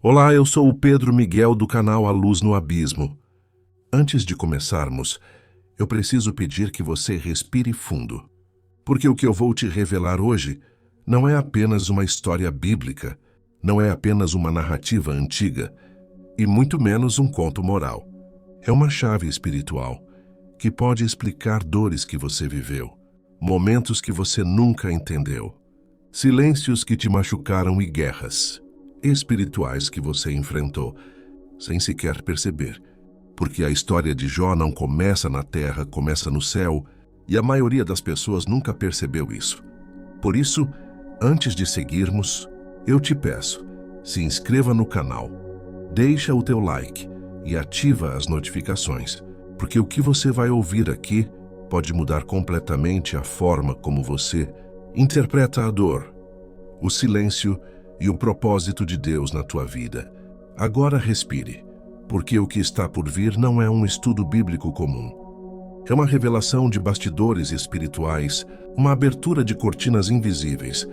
Olá, eu sou o Pedro Miguel do canal A Luz no Abismo. Antes de começarmos, eu preciso pedir que você respire fundo, porque o que eu vou te revelar hoje não é apenas uma história bíblica, não é apenas uma narrativa antiga, e muito menos um conto moral. É uma chave espiritual que pode explicar dores que você viveu, momentos que você nunca entendeu, silêncios que te machucaram e guerras espirituais que você enfrentou, sem sequer perceber. Porque a história de Jó não começa na terra, começa no céu, e a maioria das pessoas nunca percebeu isso. Por isso, antes de seguirmos, eu te peço, se inscreva no canal, deixa o teu like e ativa as notificações, porque o que você vai ouvir aqui pode mudar completamente a forma como você interpreta a dor, o silêncio e o propósito de Deus na tua vida. Agora respire, porque o que está por vir não é um estudo bíblico comum. É uma revelação de bastidores espirituais, uma abertura de cortinas invisíveis,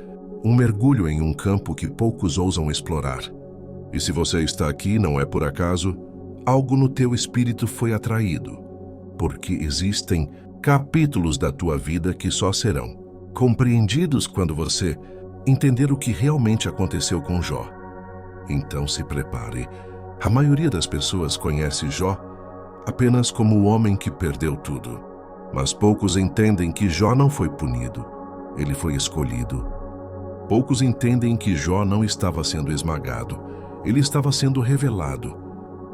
um mergulho em um campo que poucos ousam explorar. E se você está aqui, não é por acaso, algo no teu espírito foi atraído, porque existem capítulos da tua vida que só serão compreendidos quando você entender o que realmente aconteceu com Jó. Então se prepare. A maioria das pessoas conhece Jó apenas como o homem que perdeu tudo. Mas poucos entendem que Jó não foi punido. Ele foi escolhido. Poucos entendem que Jó não estava sendo esmagado. Ele estava sendo revelado.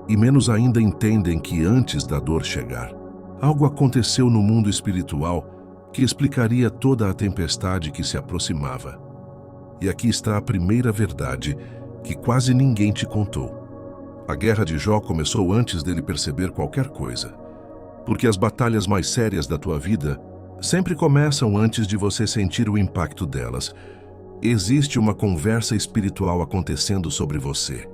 E menos ainda entendem que antes da dor chegar, algo aconteceu no mundo espiritual que explicaria toda a tempestade que se aproximava. E aqui está a primeira verdade que quase ninguém te contou. A guerra de Jó começou antes dele perceber qualquer coisa. Porque as batalhas mais sérias da tua vida sempre começam antes de você sentir o impacto delas. Existe uma conversa espiritual acontecendo sobre você,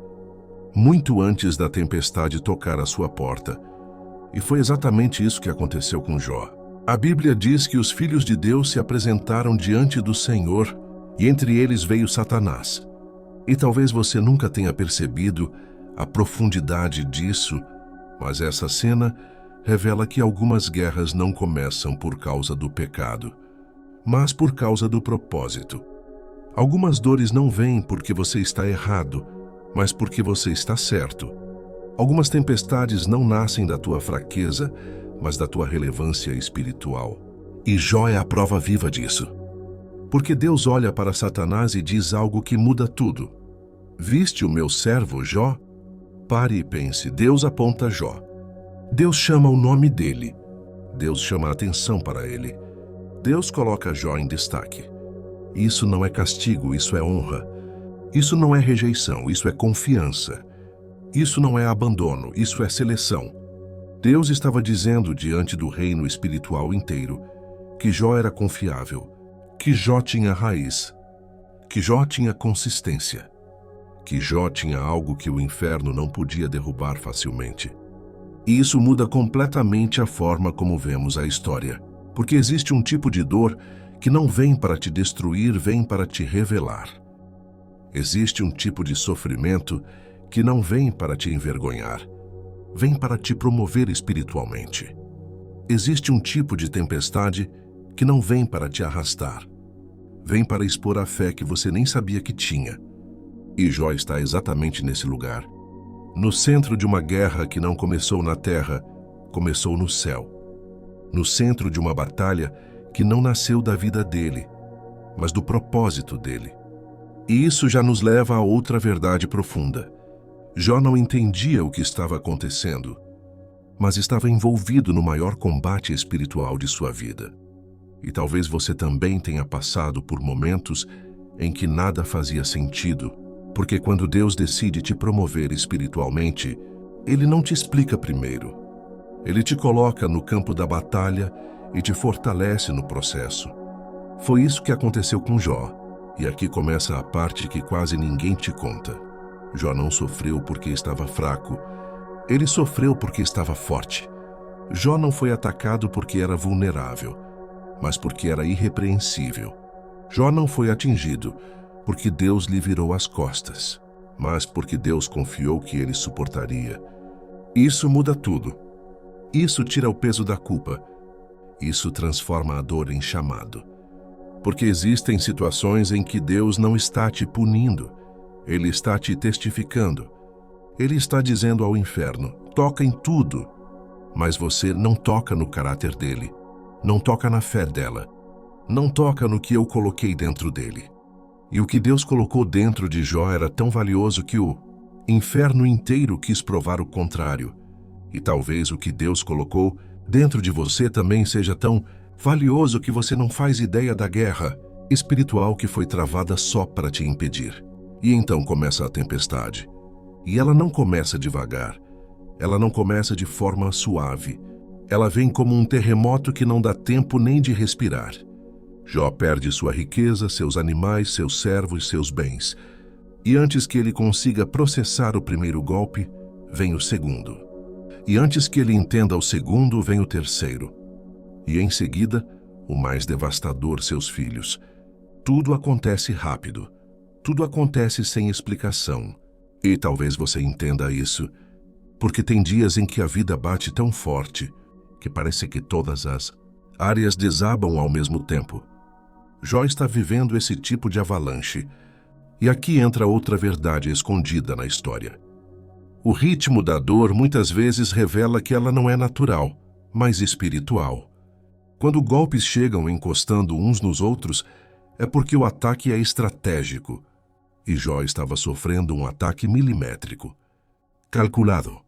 muito antes da tempestade tocar a sua porta. E foi exatamente isso que aconteceu com Jó. A Bíblia diz que os filhos de Deus se apresentaram diante do Senhor, e entre eles veio Satanás. E talvez você nunca tenha percebido a profundidade disso, mas essa cena revela que algumas guerras não começam por causa do pecado, mas por causa do propósito. Algumas dores não vêm porque você está errado, mas porque você está certo. Algumas tempestades não nascem da tua fraqueza, mas da tua relevância espiritual. E Jó é a prova viva disso. Porque Deus olha para Satanás e diz algo que muda tudo. Viste o meu servo Jó? Pare e pense, Deus aponta Jó. Deus chama o nome dele. Deus chama a atenção para ele. Deus coloca Jó em destaque. Isso não é castigo, isso é honra. Isso não é rejeição, isso é confiança. Isso não é abandono, isso é seleção. Deus estava dizendo diante do reino espiritual inteiro que Jó era confiável, que Jó tinha raiz, que Jó tinha consistência, que Jó tinha algo que o inferno não podia derrubar facilmente. E isso muda completamente a forma como vemos a história, porque existe um tipo de dor que não vem para te destruir, vem para te revelar. Existe um tipo de sofrimento que não vem para te envergonhar, vem para te promover espiritualmente. Existe um tipo de tempestade que não vem para te arrastar, vem para expor a fé que você nem sabia que tinha. E Jó está exatamente nesse lugar, no centro de uma guerra que não começou na terra, começou no céu. No centro de uma batalha que não nasceu da vida dele, mas do propósito dele. E isso já nos leva a outra verdade profunda. Jó não entendia o que estava acontecendo, mas estava envolvido no maior combate espiritual de sua vida. E talvez você também tenha passado por momentos em que nada fazia sentido, porque quando Deus decide te promover espiritualmente, Ele não te explica primeiro. Ele te coloca no campo da batalha e te fortalece no processo. Foi isso que aconteceu com Jó, e aqui começa a parte que quase ninguém te conta. Jó não sofreu porque estava fraco, ele sofreu porque estava forte. Jó não foi atacado porque era vulnerável, mas porque era irrepreensível. Jó não foi atingido porque Deus lhe virou as costas. mas porque Deus confiou que ele suportaria. Isso muda tudo. Isso tira o peso da culpa. Isso transforma a dor em chamado. Porque existem situações em que Deus não está te punindo. Ele está te testificando. Ele está dizendo ao inferno: toca em tudo. Mas você não toca no caráter dele. Não toca na fé dela. Não toca no que eu coloquei dentro dele. E o que Deus colocou dentro de Jó era tão valioso que o inferno inteiro quis provar o contrário. E talvez o que Deus colocou dentro de você também seja tão valioso que você não faz ideia da guerra espiritual que foi travada só para te impedir. E então começa a tempestade. E ela não começa devagar. Ela não começa de forma suave. Ela vem como um terremoto que não dá tempo nem de respirar. Jó perde sua riqueza, seus animais, seus servos, seus bens. E antes que ele consiga processar o primeiro golpe, vem o segundo. E antes que ele entenda o segundo, vem o terceiro. E em seguida, o mais devastador, seus filhos. Tudo acontece rápido. Tudo acontece sem explicação. E talvez você entenda isso, porque tem dias em que a vida bate tão forte que parece que todas as áreas desabam ao mesmo tempo. Jó está vivendo esse tipo de avalanche. E aqui entra outra verdade escondida na história. O ritmo da dor muitas vezes revela que ela não é natural, mas espiritual. Quando golpes chegam encostando uns nos outros, é porque o ataque é estratégico. E Jó estava sofrendo um ataque milimétrico. Calculado.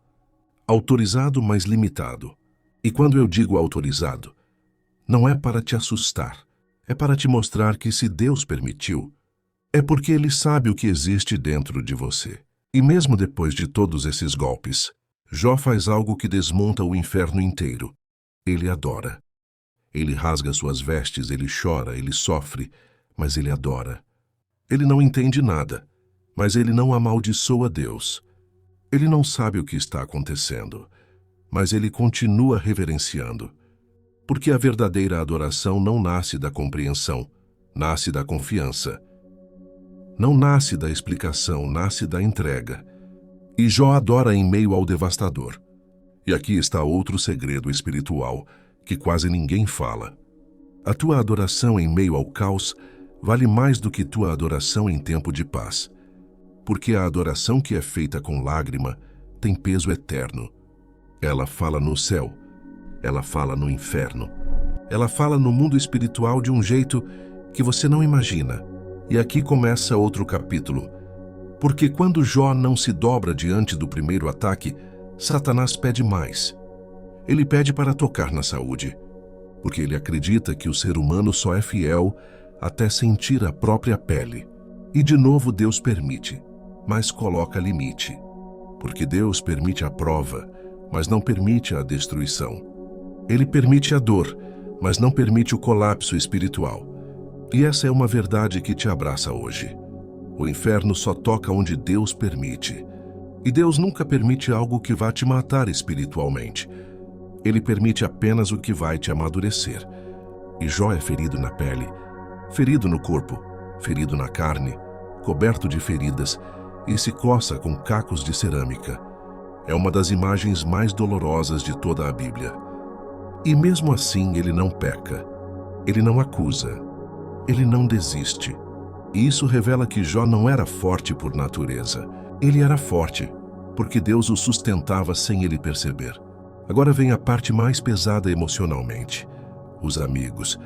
Autorizado, mas limitado. E quando eu digo autorizado, não é para te assustar. É para te mostrar que se Deus permitiu, é porque Ele sabe o que existe dentro de você. E mesmo depois de todos esses golpes, Jó faz algo que desmonta o inferno inteiro. Ele adora. Ele rasga suas vestes, ele chora, ele sofre, mas ele adora. Ele não entende nada, mas ele não amaldiçoa Deus. Ele não sabe o que está acontecendo, mas ele continua reverenciando. Porque a verdadeira adoração não nasce da compreensão, nasce da confiança. Não nasce da explicação, nasce da entrega. E Jó adora em meio ao devastador. E aqui está outro segredo espiritual que quase ninguém fala. A tua adoração em meio ao caos vale mais do que tua adoração em tempo de paz. Porque a adoração que é feita com lágrima tem peso eterno. Ela fala no céu. Ela fala no inferno. Ela fala no mundo espiritual de um jeito que você não imagina. E aqui começa outro capítulo. Porque quando Jó não se dobra diante do primeiro ataque, Satanás pede mais. Ele pede para tocar na saúde. Porque ele acredita que o ser humano só é fiel até sentir a própria pele. E de novo Deus permite, mas coloca limite. Porque Deus permite a prova, mas não permite a destruição. Ele permite a dor, mas não permite o colapso espiritual. E essa é uma verdade que te abraça hoje. O inferno só toca onde Deus permite. E Deus nunca permite algo que vá te matar espiritualmente. Ele permite apenas o que vai te amadurecer. E Jó é ferido na pele, ferido no corpo, ferido na carne, coberto de feridas e se coça com cacos de cerâmica. É uma das imagens mais dolorosas de toda a Bíblia. E mesmo assim ele não peca, ele não acusa, ele não desiste. E isso revela que Jó não era forte por natureza. Ele era forte, porque Deus o sustentava sem ele perceber. Agora vem a parte mais pesada emocionalmente. Os amigos.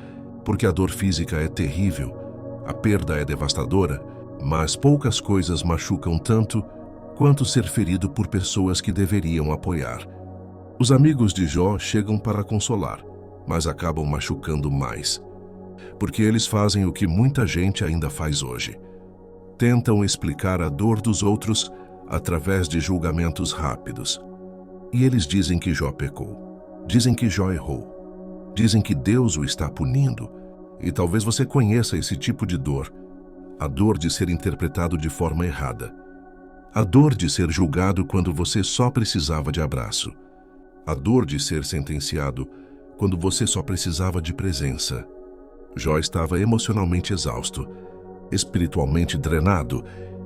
Porque a dor física é terrível, a perda é devastadora, mas poucas coisas machucam tanto quanto ser ferido por pessoas que deveriam apoiar. Os amigos de Jó chegam para consolar, mas acabam machucando mais. Porque eles fazem o que muita gente ainda faz hoje. Tentam explicar a dor dos outros através de julgamentos rápidos. E eles dizem que Jó pecou. Dizem que Jó errou. Dizem que Deus o está punindo. E talvez você conheça esse tipo de dor. A dor de ser interpretado de forma errada. A dor de ser julgado quando você só precisava de abraço. A dor de ser sentenciado quando você só precisava de presença. Jó estava emocionalmente exausto, espiritualmente drenado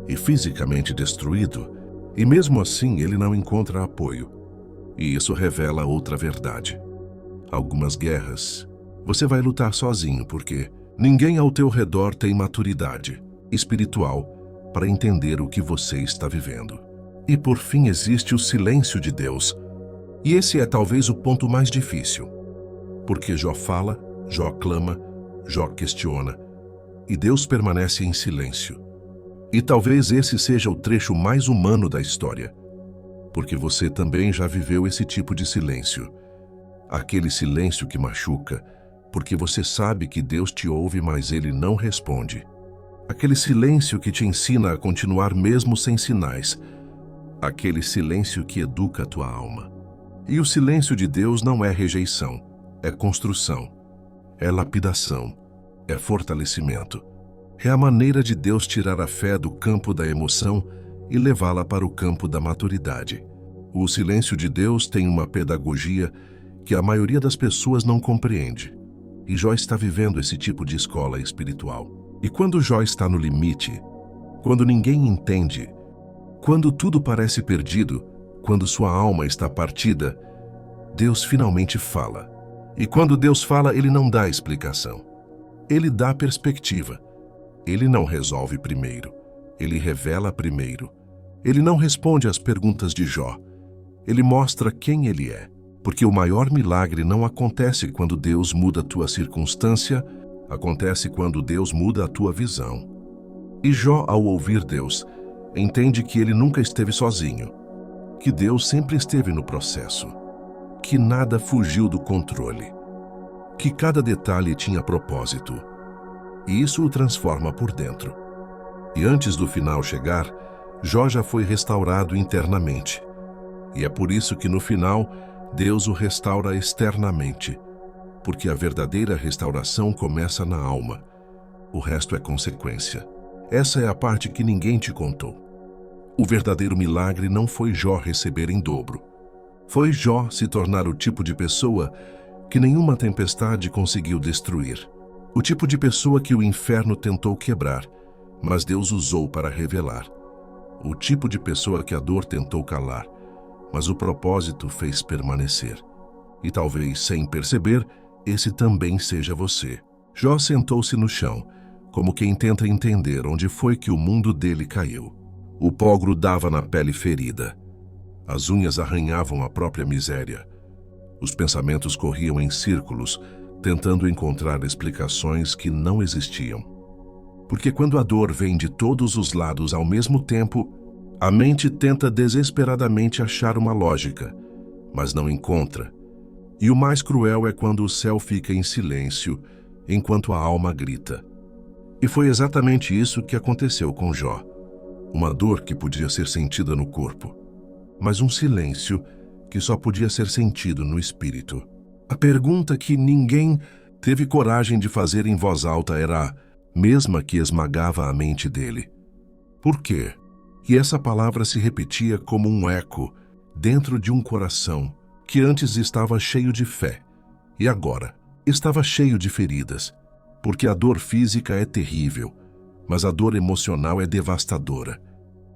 e fisicamente destruído, e mesmo assim ele não encontra apoio. E isso revela outra verdade. Algumas guerras você vai lutar sozinho porque ninguém ao teu redor tem maturidade espiritual para entender o que você está vivendo. E por fim existe o silêncio de Deus. E esse é talvez o ponto mais difícil. Porque Jó fala, Jó clama, Jó questiona, e Deus permanece em silêncio. E talvez esse seja o trecho mais humano da história, porque você também já viveu esse tipo de silêncio. Aquele silêncio que machuca, porque você sabe que Deus te ouve, mas Ele não responde. Aquele silêncio que te ensina a continuar mesmo sem sinais. Aquele silêncio que educa a tua alma. E o silêncio de Deus não é rejeição, é construção, é lapidação, é fortalecimento. É a maneira de Deus tirar a fé do campo da emoção e levá-la para o campo da maturidade. O silêncio de Deus tem uma pedagogia que a maioria das pessoas não compreende. E Jó está vivendo esse tipo de escola espiritual. E quando Jó está no limite, quando ninguém entende, quando tudo parece perdido, quando sua alma está partida, Deus finalmente fala. E quando Deus fala, Ele não dá explicação. Ele dá perspectiva. Ele não resolve primeiro. Ele revela primeiro. Ele não responde às perguntas de Jó. Ele mostra quem ele é. Porque o maior milagre não acontece quando Deus muda a tua circunstância, acontece quando Deus muda a tua visão. E Jó, ao ouvir Deus, entende que ele nunca esteve sozinho, que Deus sempre esteve no processo, que nada fugiu do controle, que cada detalhe tinha propósito. E isso o transforma por dentro. E antes do final chegar, Jó já foi restaurado internamente. E é por isso que no final, Deus o restaura externamente, porque a verdadeira restauração começa na alma. O resto é consequência. Essa é a parte que ninguém te contou. O verdadeiro milagre não foi Jó receber em dobro. Foi Jó se tornar o tipo de pessoa que nenhuma tempestade conseguiu destruir. O tipo de pessoa que o inferno tentou quebrar, mas Deus usou para revelar. O tipo de pessoa que a dor tentou calar, mas o propósito fez permanecer. E talvez, sem perceber, esse também seja você. Jó sentou-se no chão, como quem tenta entender onde foi que o mundo dele caiu. O pó grudava na pele ferida. As unhas arranhavam a própria miséria. Os pensamentos corriam em círculos, tentando encontrar explicações que não existiam. Porque quando a dor vem de todos os lados ao mesmo tempo, a mente tenta desesperadamente achar uma lógica, mas não encontra. E o mais cruel é quando o céu fica em silêncio, enquanto a alma grita. E foi exatamente isso que aconteceu com Jó. Uma dor que podia ser sentida no corpo, mas um silêncio que só podia ser sentido no espírito. A pergunta que ninguém teve coragem de fazer em voz alta era a mesma que esmagava a mente dele. Por quê? E essa palavra se repetia como um eco dentro de um coração que antes estava cheio de fé e agora estava cheio de feridas. Porque a dor física é terrível, mas a dor emocional é devastadora.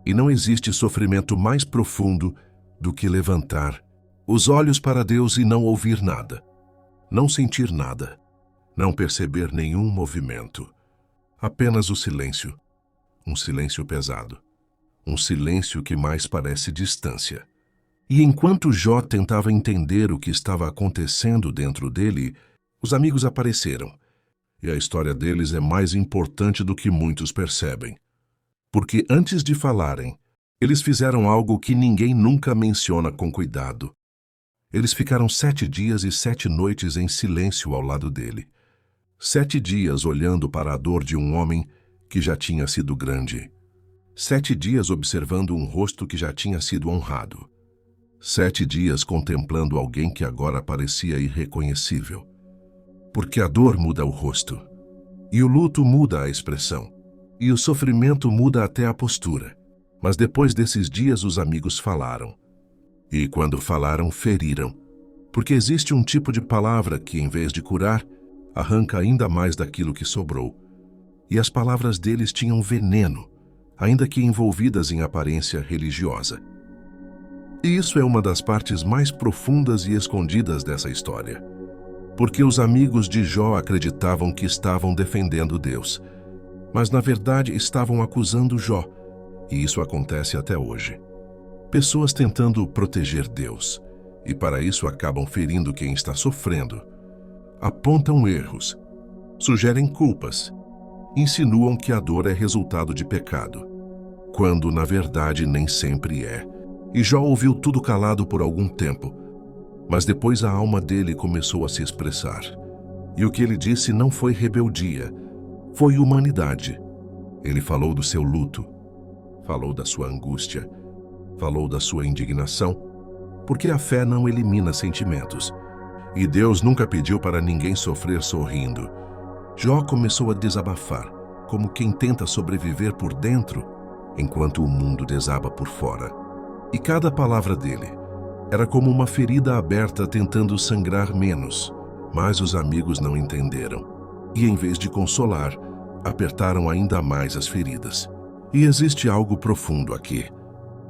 E não existe sofrimento mais profundo do que levantar os olhos para Deus e não ouvir nada, não sentir nada, não perceber nenhum movimento. Apenas o silêncio, um silêncio pesado, um silêncio que mais parece distância. E enquanto Jó tentava entender o que estava acontecendo dentro dele, os amigos apareceram. E a história deles é mais importante do que muitos percebem. Porque antes de falarem, eles fizeram algo que ninguém nunca menciona com cuidado. Eles ficaram 7 dias e 7 noites em silêncio ao lado dele. 7 dias olhando para a dor de um homem que já tinha sido grande. 7 dias observando um rosto que já tinha sido honrado. 7 dias contemplando alguém que agora parecia irreconhecível. Porque a dor muda o rosto, e o luto muda a expressão, e o sofrimento muda até a postura. Mas depois desses dias os amigos falaram. E quando falaram, feriram. Porque existe um tipo de palavra que, em vez de curar, arranca ainda mais daquilo que sobrou. E as palavras deles tinham veneno. ainda que envolvidas em aparência religiosa. E isso é uma das partes mais profundas e escondidas dessa história. Porque os amigos de Jó acreditavam que estavam defendendo Deus, mas na verdade estavam acusando Jó, e isso acontece até hoje. Pessoas tentando proteger Deus, e para isso acabam ferindo quem está sofrendo. Apontam erros, sugerem culpas, insinuam que a dor é resultado de pecado, quando na verdade nem sempre é. E Jó ouviu tudo calado por algum tempo, mas depois a alma dele começou a se expressar. E o que ele disse não foi rebeldia, foi humanidade. Ele falou do seu luto, falou da sua angústia, falou da sua indignação, porque a fé não elimina sentimentos. E Deus nunca pediu para ninguém sofrer sorrindo. Jó começou a desabafar, como quem tenta sobreviver por dentro, enquanto o mundo desaba por fora. E cada palavra dele era como uma ferida aberta tentando sangrar menos, mas os amigos não entenderam. E em vez de consolar, apertaram ainda mais as feridas. E existe algo profundo aqui.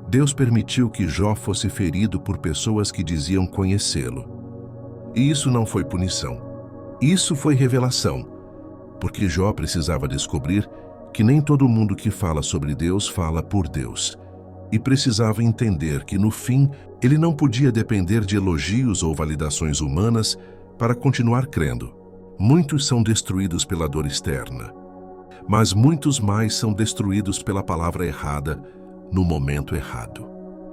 Deus permitiu que Jó fosse ferido por pessoas que diziam conhecê-lo. E isso não foi punição. Isso foi revelação, porque Jó precisava descobrir que nem todo mundo que fala sobre Deus fala por Deus. E precisava entender que, no fim, ele não podia depender de elogios ou validações humanas para continuar crendo. Muitos são destruídos pela dor externa, mas muitos mais são destruídos pela palavra errada, no momento errado.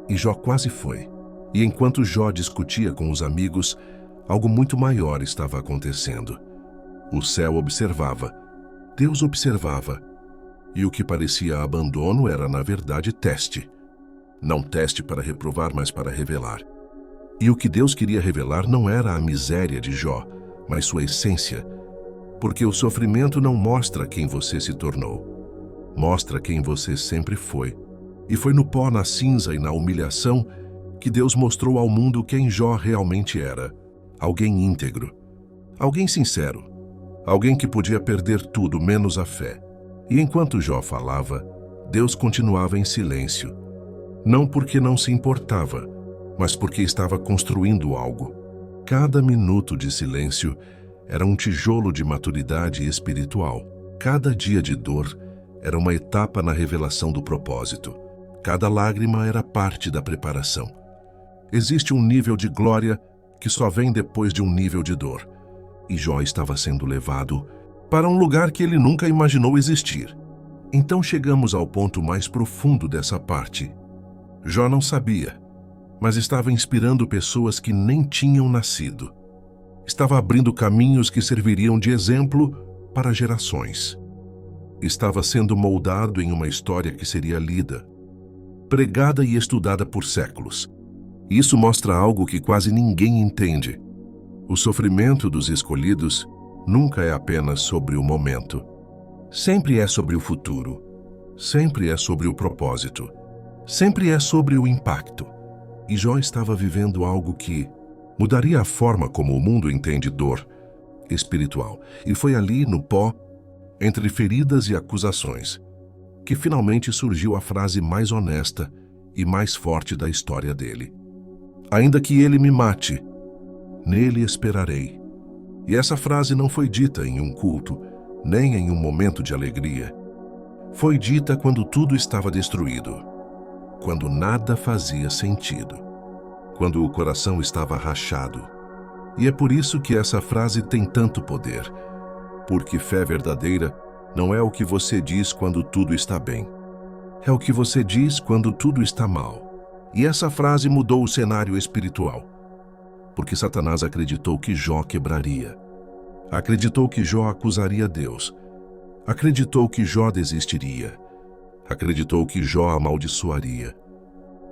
E Jó quase foi. E enquanto Jó discutia com os amigos, algo muito maior estava acontecendo. O céu observava, Deus observava, e o que parecia abandono era, na verdade, teste. Não teste para reprovar, mas para revelar. E o que Deus queria revelar não era a miséria de Jó, mas sua essência, porque o sofrimento não mostra quem você se tornou, mostra quem você sempre foi. E foi no pó, na cinza e na humilhação que Deus mostrou ao mundo quem Jó realmente era. Alguém íntegro, alguém sincero, alguém que podia perder tudo menos a fé. E enquanto Jó falava, Deus continuava em silêncio. Não porque não se importava, mas porque estava construindo algo. Cada minuto de silêncio era um tijolo de maturidade espiritual. Cada dia de dor era uma etapa na revelação do propósito. Cada lágrima era parte da preparação. Existe um nível de glória que só vem depois de um nível de dor. E Jó estava sendo levado para um lugar que ele nunca imaginou existir. Então chegamos ao ponto mais profundo dessa parte. Jó não sabia, mas estava inspirando pessoas que nem tinham nascido. Estava abrindo caminhos que serviriam de exemplo para gerações. Estava sendo moldado em uma história que seria lida, pregada e estudada por séculos. Isso mostra algo que quase ninguém entende. O sofrimento dos escolhidos nunca é apenas sobre o momento. Sempre é sobre o futuro. Sempre é sobre o propósito. Sempre é sobre o impacto. E Jó estava vivendo algo que mudaria a forma como o mundo entende dor espiritual. E foi ali, no pó, entre feridas e acusações, que finalmente surgiu a frase mais honesta e mais forte da história dele. Ainda que ele me mate, nele esperarei. E essa frase não foi dita em um culto, nem em um momento de alegria. Foi dita quando tudo estava destruído, quando nada fazia sentido, quando o coração estava rachado. E é por isso que essa frase tem tanto poder, porque fé verdadeira não é o que você diz quando tudo está bem, é o que você diz quando tudo está mal. E essa frase mudou o cenário espiritual, porque Satanás acreditou que Jó quebraria, acreditou que Jó acusaria Deus, acreditou que Jó desistiria, acreditou que Jó amaldiçoaria.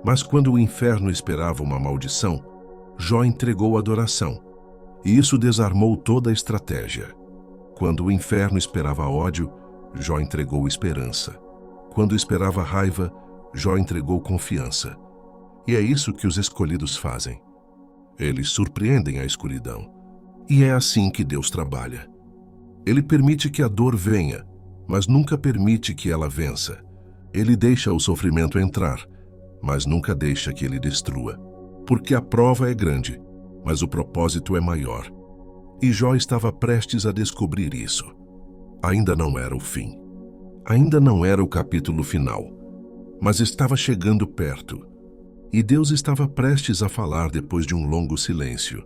Mas quando o inferno esperava uma maldição, Jó entregou adoração, e isso desarmou toda a estratégia. Quando o inferno esperava ódio, Jó entregou esperança. Quando esperava raiva, Jó entregou confiança. E é isso que os escolhidos fazem. Eles surpreendem a escuridão. E é assim que Deus trabalha. Ele permite que a dor venha, mas nunca permite que ela vença. Ele deixa o sofrimento entrar, mas nunca deixa que ele destrua. Porque a prova é grande, mas o propósito é maior. E Jó estava prestes a descobrir isso. Ainda não era o fim. Ainda não era o capítulo final, mas estava chegando perto. E Deus estava prestes a falar depois de um longo silêncio.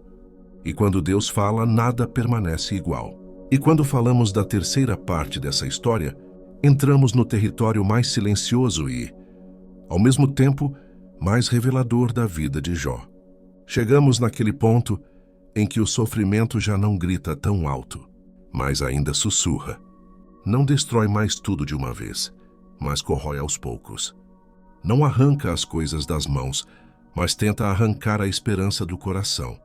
E quando Deus fala, nada permanece igual. E quando falamos da terceira parte dessa história, entramos no território mais silencioso e, ao mesmo tempo, mais revelador da vida de Jó. Chegamos naquele ponto em que o sofrimento já não grita tão alto, mas ainda sussurra. Não destrói mais tudo de uma vez, mas corrói aos poucos. Não arranca as coisas das mãos, mas tenta arrancar a esperança do coração.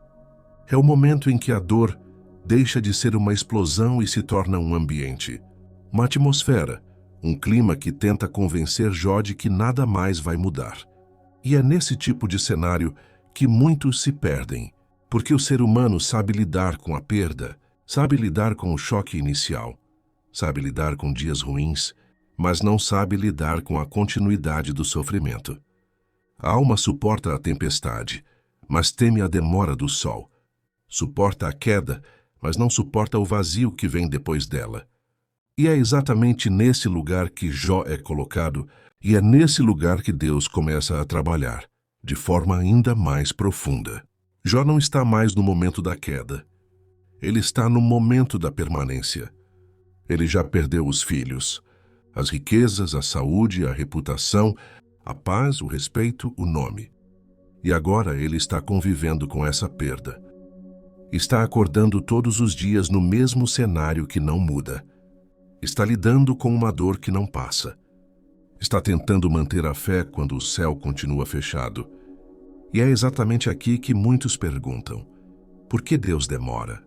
É o momento em que a dor deixa de ser uma explosão e se torna um ambiente, uma atmosfera, um clima que tenta convencer Jó de que nada mais vai mudar. E é nesse tipo de cenário que muitos se perdem, porque o ser humano sabe lidar com a perda, sabe lidar com o choque inicial, sabe lidar com dias ruins, mas não sabe lidar com a continuidade do sofrimento. A alma suporta a tempestade, mas teme a demora do sol. Suporta a queda, mas não suporta o vazio que vem depois dela. E é exatamente nesse lugar que Jó é colocado, e é nesse lugar que Deus começa a trabalhar, de forma ainda mais profunda. Jó não está mais no momento da queda. Ele está no momento da permanência. Ele já perdeu os filhos, as riquezas, a saúde, a reputação, a paz, o respeito, o nome. E agora ele está convivendo com essa perda. Está acordando todos os dias no mesmo cenário que não muda. Está lidando com uma dor que não passa. Está tentando manter a fé quando o céu continua fechado. E é exatamente aqui que muitos perguntam: por que Deus demora?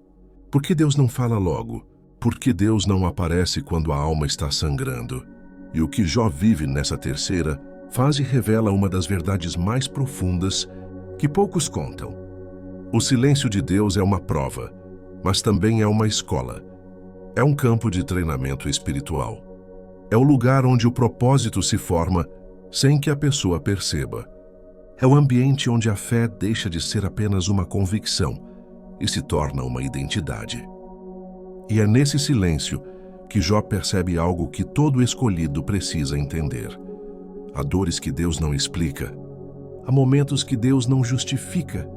Por que Deus não fala logo? Por que Deus não aparece quando a alma está sangrando? E o que Jó vive nessa terceira fase revela uma das verdades mais profundas que poucos contam. O silêncio de Deus é uma prova, mas também é uma escola. É um campo de treinamento espiritual. É o lugar onde o propósito se forma sem que a pessoa perceba. É o ambiente onde a fé deixa de ser apenas uma convicção e se torna uma identidade. E é nesse silêncio que Jó percebe algo que todo escolhido precisa entender. Há dores que Deus não explica. Há momentos que Deus não justifica.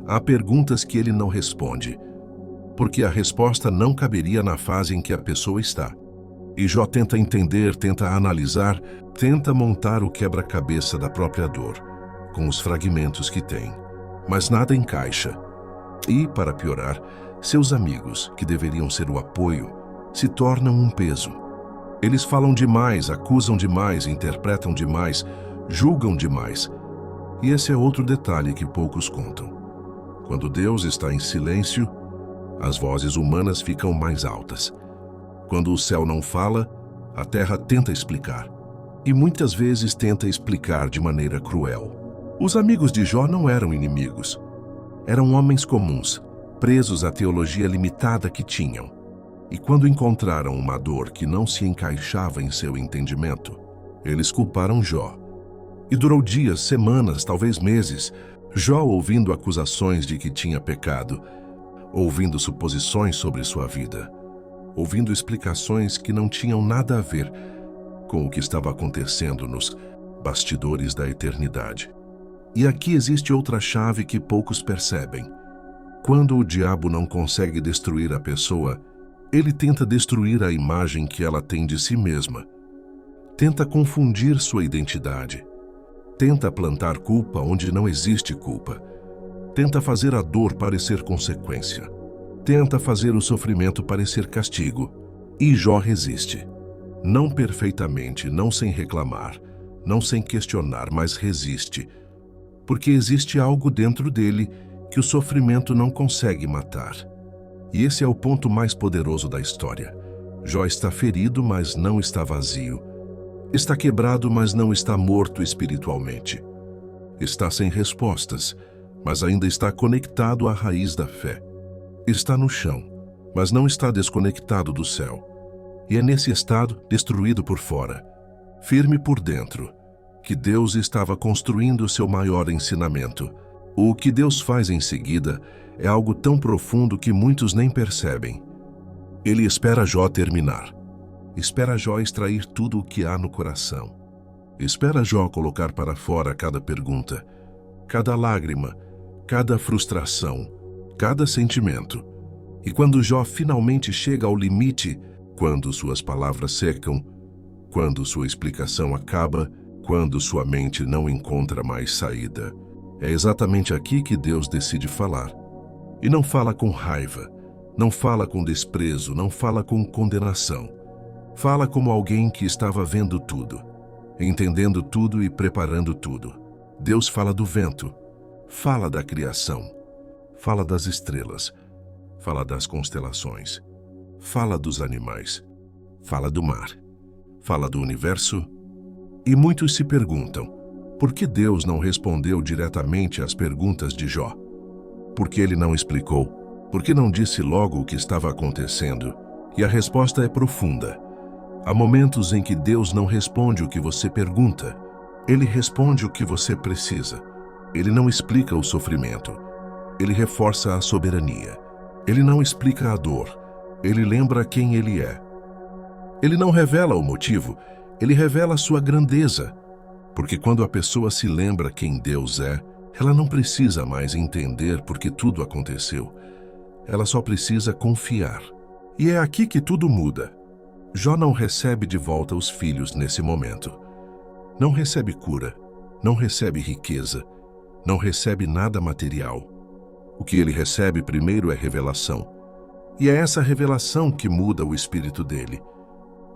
Há perguntas que ele não responde, porque a resposta não caberia na fase em que a pessoa está. E Jó tenta entender, tenta analisar, tenta montar o quebra-cabeça da própria dor, com os fragmentos que tem. Mas nada encaixa. E, para piorar, seus amigos, que deveriam ser o apoio, se tornam um peso. Eles falam demais, acusam demais, interpretam demais, julgam demais. E esse é outro detalhe que poucos contam. Quando Deus está em silêncio, as vozes humanas ficam mais altas. Quando o céu não fala, a terra tenta explicar. E muitas vezes tenta explicar de maneira cruel. Os amigos de Jó não eram inimigos. Eram homens comuns, presos à teologia limitada que tinham. E quando encontraram uma dor que não se encaixava em seu entendimento, eles culparam Jó. E durou dias, semanas, talvez meses, Jó ouvindo acusações de que tinha pecado, ouvindo suposições sobre sua vida, ouvindo explicações que não tinham nada a ver com o que estava acontecendo nos bastidores da eternidade. E aqui existe outra chave que poucos percebem. Quando o diabo não consegue destruir a pessoa, ele tenta destruir a imagem que ela tem de si mesma. Tenta confundir sua identidade. Tenta plantar culpa onde não existe culpa. Tenta fazer a dor parecer consequência. Tenta fazer o sofrimento parecer castigo. E Jó resiste. Não perfeitamente, não sem reclamar, não sem questionar, mas resiste. Porque existe algo dentro dele que o sofrimento não consegue matar. E esse é o ponto mais poderoso da história. Jó está ferido, mas não está vazio. Está quebrado, mas não está morto espiritualmente. Está sem respostas, mas ainda está conectado à raiz da fé. Está no chão, mas não está desconectado do céu. E é nesse estado, destruído por fora, firme por dentro, que Deus estava construindo seu maior ensinamento. O que Deus faz em seguida é algo tão profundo que muitos nem percebem. Ele espera Jó terminar. Espera Jó extrair tudo o que há no coração. Espera Jó colocar para fora cada pergunta, cada lágrima, cada frustração, cada sentimento. E quando Jó finalmente chega ao limite, quando suas palavras secam, quando sua explicação acaba, quando sua mente não encontra mais saída, é exatamente aqui que Deus decide falar. E não fala com raiva, não fala com desprezo, não fala com condenação. Fala como alguém que estava vendo tudo, entendendo tudo e preparando tudo. Deus fala do vento, fala da criação, fala das estrelas, fala das constelações, fala dos animais, fala do mar, fala do universo. E muitos se perguntam, por que Deus não respondeu diretamente às perguntas de Jó? Por que ele não explicou? Por que não disse logo o que estava acontecendo? E a resposta é profunda. Há momentos em que Deus não responde o que você pergunta. Ele responde o que você precisa. Ele não explica o sofrimento. Ele reforça a soberania. Ele não explica a dor. Ele lembra quem ele é. Ele não revela o motivo. Ele revela a sua grandeza. Porque quando a pessoa se lembra quem Deus é, ela não precisa mais entender por que tudo aconteceu. Ela só precisa confiar. E é aqui que tudo muda. Jó não recebe de volta os filhos nesse momento. Não recebe cura, não recebe riqueza, não recebe nada material. O que ele recebe primeiro é revelação. E é essa revelação que muda o espírito dele.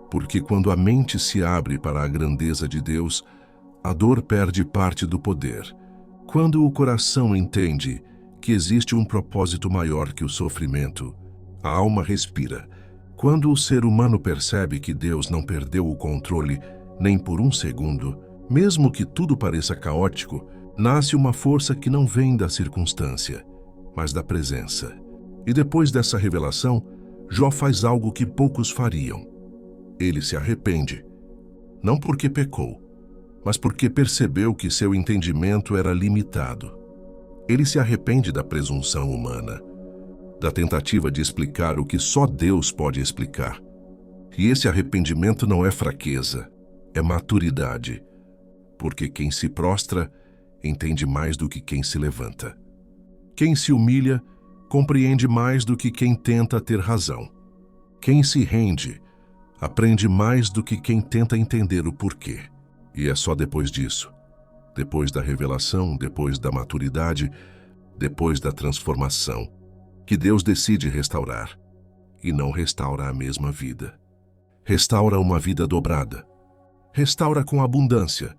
Porque quando a mente se abre para a grandeza de Deus, a dor perde parte do poder. Quando o coração entende que existe um propósito maior que o sofrimento, a alma respira. Quando o ser humano percebe que Deus não perdeu o controle nem por um segundo, mesmo que tudo pareça caótico, nasce uma força que não vem da circunstância, mas da presença. E depois dessa revelação, Jó faz algo que poucos fariam. Ele se arrepende, não porque pecou, mas porque percebeu que seu entendimento era limitado. Ele se arrepende da presunção humana, da tentativa de explicar o que só Deus pode explicar. E esse arrependimento não é fraqueza, é maturidade, porque quem se prostra entende mais do que quem se levanta. Quem se humilha compreende mais do que quem tenta ter razão. Quem se rende aprende mais do que quem tenta entender o porquê. E é só depois disso, depois da revelação, depois da maturidade, depois da transformação, que Deus decide restaurar. E não restaura a mesma vida. Restaura uma vida dobrada. Restaura com abundância.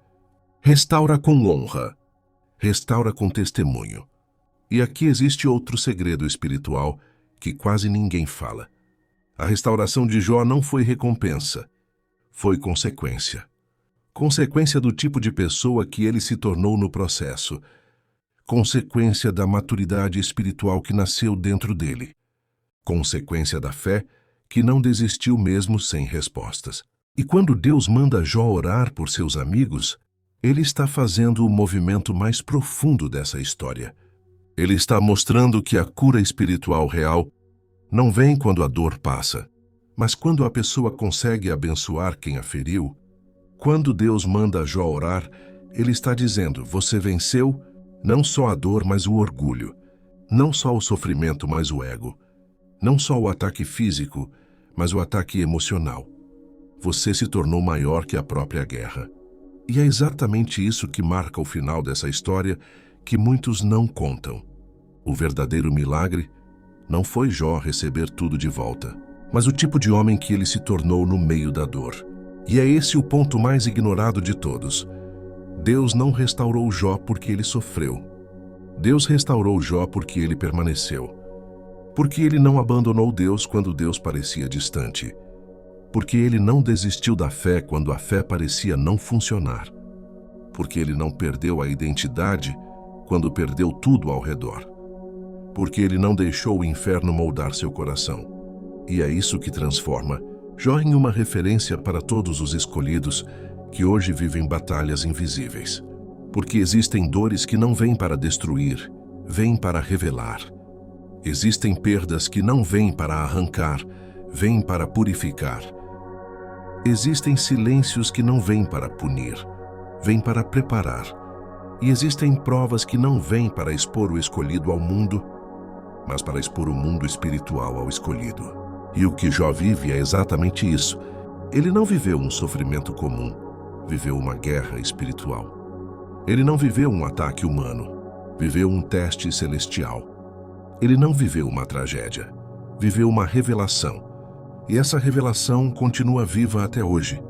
Restaura com honra. Restaura com testemunho. E aqui existe outro segredo espiritual que quase ninguém fala. A restauração de Jó não foi recompensa, foi consequência. Consequência do tipo de pessoa que ele se tornou no processo. Consequência da maturidade espiritual que nasceu dentro dele. Consequência da fé que não desistiu mesmo sem respostas. E quando Deus manda Jó orar por seus amigos, ele está fazendo o movimento mais profundo dessa história. Ele está mostrando que a cura espiritual real não vem quando a dor passa, mas quando a pessoa consegue abençoar quem a feriu. Quando Deus manda Jó orar, ele está dizendo, você venceu não só a dor, mas o orgulho, não só o sofrimento, mas o ego, não só o ataque físico, mas o ataque emocional. Você se tornou maior que a própria guerra. E é exatamente isso que marca o final dessa história que muitos não contam. O verdadeiro milagre não foi Jó receber tudo de volta, mas o tipo de homem que ele se tornou no meio da dor. E é esse o ponto mais ignorado de todos. Deus não restaurou Jó porque ele sofreu. Deus restaurou Jó porque ele permaneceu. Porque ele não abandonou Deus quando Deus parecia distante. Porque ele não desistiu da fé quando a fé parecia não funcionar. Porque ele não perdeu a identidade quando perdeu tudo ao redor. Porque ele não deixou o inferno moldar seu coração. E é isso que transforma Jó em uma referência para todos os escolhidos que hoje vivem batalhas invisíveis. Porque existem dores que não vêm para destruir, vêm para revelar. Existem perdas que não vêm para arrancar, vêm para purificar. Existem silêncios que não vêm para punir, vêm para preparar. E existem provas que não vêm para expor o escolhido ao mundo, mas para expor o mundo espiritual ao escolhido. E o que Jó vive é exatamente isso. Ele não viveu um sofrimento comum, viveu uma guerra espiritual. Ele não viveu um ataque humano, viveu um teste celestial. Ele não viveu uma tragédia, viveu uma revelação. E essa revelação continua viva até hoje,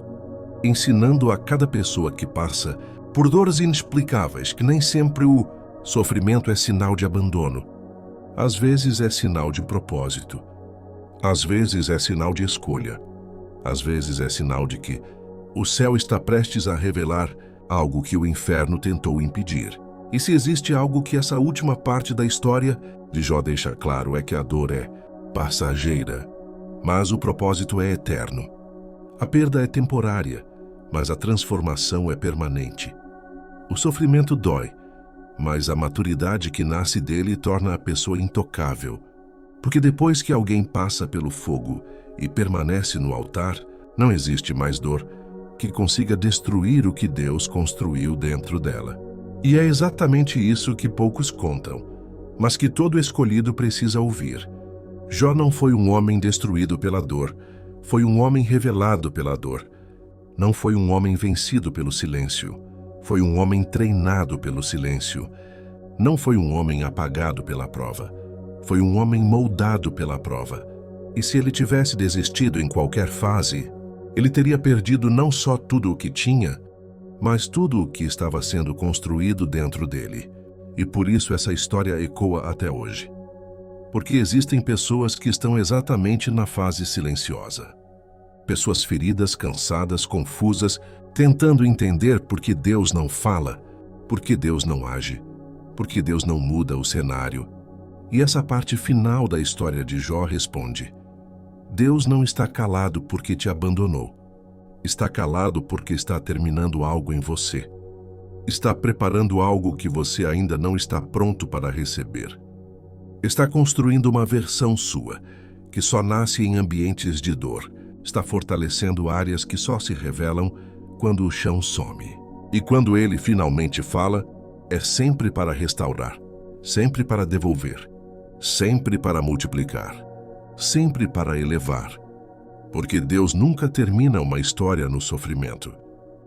ensinando a cada pessoa que passa por dores inexplicáveis que nem sempre o sofrimento é sinal de abandono. Às vezes é sinal de propósito. Às vezes é sinal de escolha. Às vezes é sinal de que o céu está prestes a revelar algo que o inferno tentou impedir. E se existe algo que essa última parte da história de Jó deixa claro é que a dor é passageira, mas o propósito é eterno. A perda é temporária, mas a transformação é permanente. O sofrimento dói, mas a maturidade que nasce dele torna a pessoa intocável. Porque depois que alguém passa pelo fogo e permanece no altar, não existe mais dor que consiga destruir o que Deus construiu dentro dela. E é exatamente isso que poucos contam, mas que todo escolhido precisa ouvir. Jó não foi um homem destruído pela dor, foi um homem revelado pela dor. Não foi um homem vencido pelo silêncio, foi um homem treinado pelo silêncio. Não foi um homem apagado pela prova, foi um homem moldado pela prova. E se ele tivesse desistido em qualquer fase, ele teria perdido não só tudo o que tinha, mas tudo o que estava sendo construído dentro dele. E por isso essa história ecoa até hoje. Porque existem pessoas que estão exatamente na fase silenciosa. Pessoas feridas, cansadas, confusas, tentando entender por que Deus não fala, por que Deus não age, por que Deus não muda o cenário. E essa parte final da história de Jó responde: Deus não está calado porque te abandonou. Está calado porque está terminando algo em você. Está preparando algo que você ainda não está pronto para receber. Está construindo uma versão sua, que só nasce em ambientes de dor. Está fortalecendo áreas que só se revelam quando o chão some. E quando ele finalmente fala, é sempre para restaurar, sempre para devolver, sempre para multiplicar, sempre para elevar. Porque Deus nunca termina uma história no sofrimento.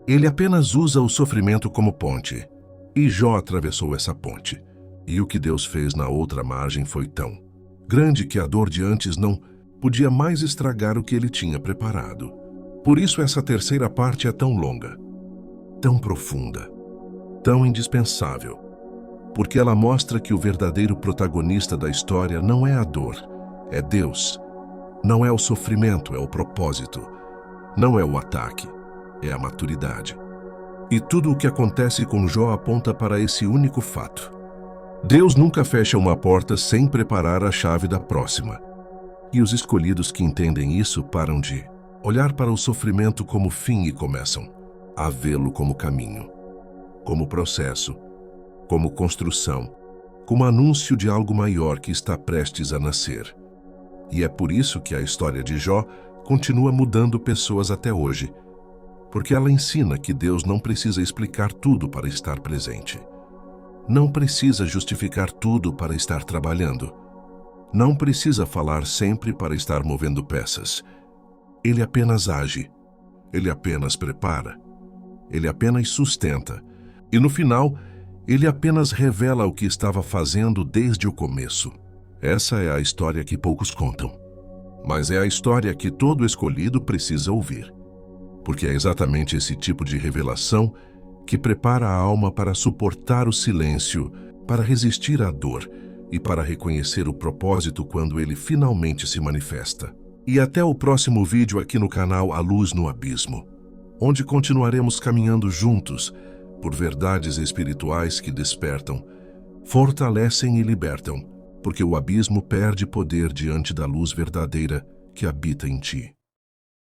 Ele apenas usa o sofrimento como ponte. E Jó atravessou essa ponte. E o que Deus fez na outra margem foi tão grande que a dor de antes não podia mais estragar o que ele tinha preparado. Por isso essa terceira parte é tão longa, tão profunda, tão indispensável. Porque ela mostra que o verdadeiro protagonista da história não é a dor, é Deus. Não é o sofrimento, é o propósito. Não é o ataque, é a maturidade. E tudo o que acontece com Jó aponta para esse único fato. Deus nunca fecha uma porta sem preparar a chave da próxima. E os escolhidos que entendem isso param de olhar para o sofrimento como fim e começam a vê-lo como caminho, como processo, como construção, como anúncio de algo maior que está prestes a nascer. E é por isso que a história de Jó continua mudando pessoas até hoje, porque ela ensina que Deus não precisa explicar tudo para estar presente. Não precisa justificar tudo para estar trabalhando. Não precisa falar sempre para estar movendo peças. Ele apenas age. Ele apenas prepara. Ele apenas sustenta. E no final, ele apenas revela o que estava fazendo desde o começo. Essa é a história que poucos contam. Mas é a história que todo escolhido precisa ouvir. Porque é exatamente esse tipo de revelação que prepara a alma para suportar o silêncio, para resistir à dor e para reconhecer o propósito quando ele finalmente se manifesta. E até o próximo vídeo aqui no canal A Luz no Abismo, onde continuaremos caminhando juntos por verdades espirituais que despertam, fortalecem e libertam, porque o abismo perde poder diante da luz verdadeira que habita em ti.